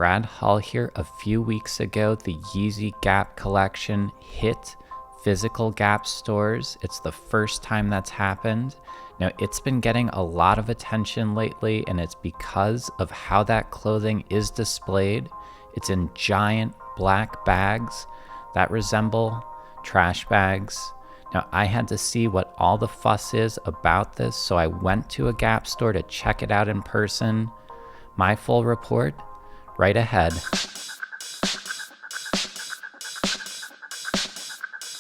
Brad Hall here. A few weeks ago, the Yeezy Gap collection hit physical Gap stores. It's the first time that's happened. Now, it's been getting a lot of attention lately, and it's because of how that clothing is displayed. It's in giant black bags that resemble trash bags. Now, I had to see what all the fuss is about this, so I went to a Gap store to check it out in person. My full report, right ahead.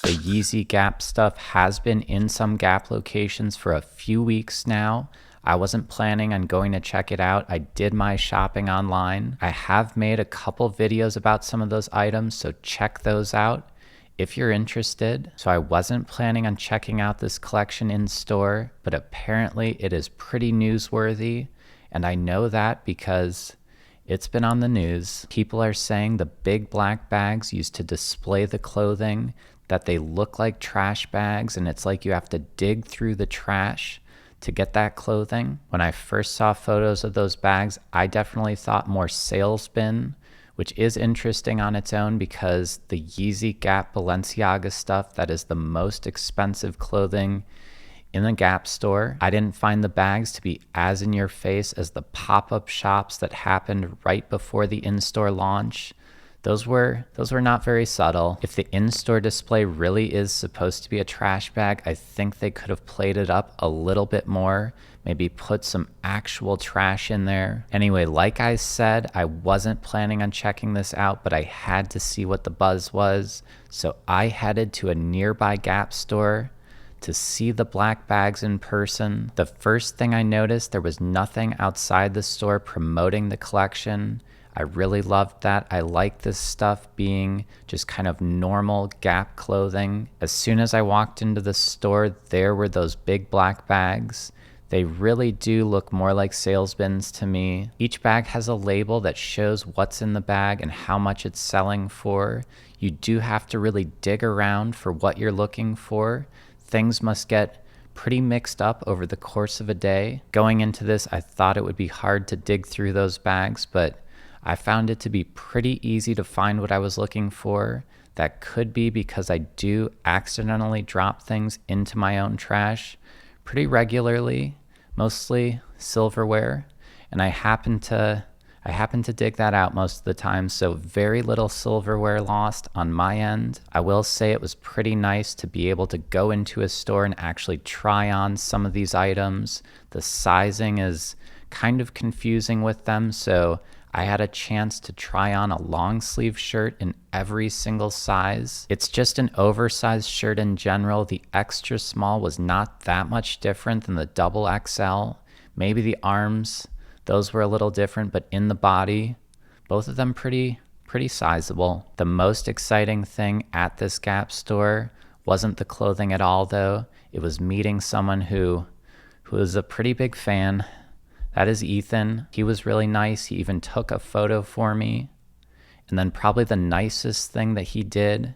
The Yeezy Gap stuff has been in some Gap locations for a few weeks now. I wasn't planning on going to check it out. I did my shopping online. I have made a couple videos about some of those items, so check those out if you're interested. So I wasn't planning on checking out this collection in store, but apparently it is pretty newsworthy. And I know that because it's been on the news. People are saying the big black bags used to display the clothing, that they look like trash bags, and it's like you have to dig through the trash to get that clothing. When I first saw photos of those bags, I definitely thought more sales bin, which is interesting on its own because the Yeezy Gap Balenciaga stuff, that is the most expensive clothing in the Gap store. I didn't find the bags to be as in your face as the pop-up shops that happened right before the in-store launch. Those were not very subtle. If the in-store display really is supposed to be a trash bag, I think they could have played it up a little bit more, maybe put some actual trash in there. Anyway, like I said, I wasn't planning on checking this out, but I had to see what the buzz was. So I headed to a nearby Gap store to see the black bags in person. The first thing I noticed, there was nothing outside the store promoting the collection. I really loved that. I like this stuff being just kind of normal Gap clothing. As soon as I walked into the store, there were those big black bags. They really do look more like sales bins to me. Each bag has a label that shows what's in the bag and how much it's selling for. You do have to really dig around for what you're looking for. Things must get pretty mixed up over the course of a day. Going into this, I thought it would be hard to dig through those bags, but I found it to be pretty easy to find what I was looking for. That could be because I do accidentally drop things into my own trash pretty regularly, mostly silverware, and I happen to dig that out most of the time, so very little silverware lost on my end. I will say it was pretty nice to be able to go into a store and actually try on some of these items. The sizing is kind of confusing with them, so I had a chance to try on a long sleeve shirt in every single size. It's just an oversized shirt in general. The extra small was not that much different than the double XL. Maybe the arms, those were a little different, but in the body, both of them pretty sizable. The most exciting thing at this Gap store wasn't the clothing at all, though. It was meeting someone who is a pretty big fan. That is Ethan. He was really nice. He even took a photo for me. And then probably the nicest thing that he did,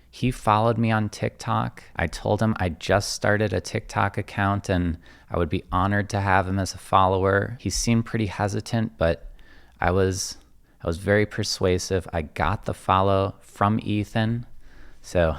he followed me on TikTok. I told him I just started a TikTok account and I would be honored to have him as a follower. He seemed pretty hesitant, but I was very persuasive. I got the follow from Ethan. So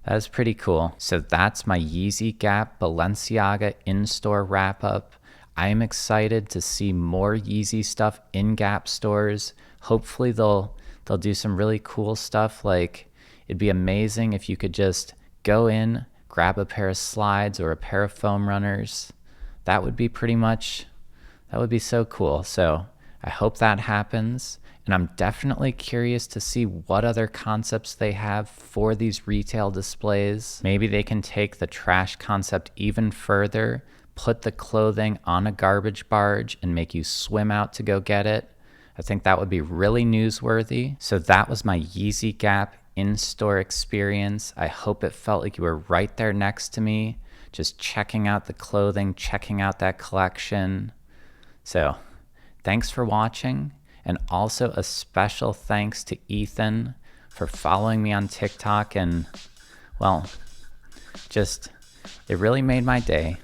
that is pretty cool. So that's my Yeezy Gap Balenciaga in-store wrap-up. I am excited to see more Yeezy stuff in Gap stores. Hopefully they'll do some really cool stuff. Like, it'd be amazing if you could just go in, grab a pair of slides or a pair of foam runners. That would be so cool. So I hope that happens. And I'm definitely curious to see what other concepts they have for these retail displays. Maybe they can take the trash concept even further, put the clothing on a garbage barge and make you swim out to go get it. I think that would be really newsworthy. So that was my Yeezy Gap in-store experience. I hope it felt like you were right there next to me, just checking out the clothing, checking out that collection. So thanks for watching, and also a special thanks to Ethan for following me on TikTok, and well, it really made my day.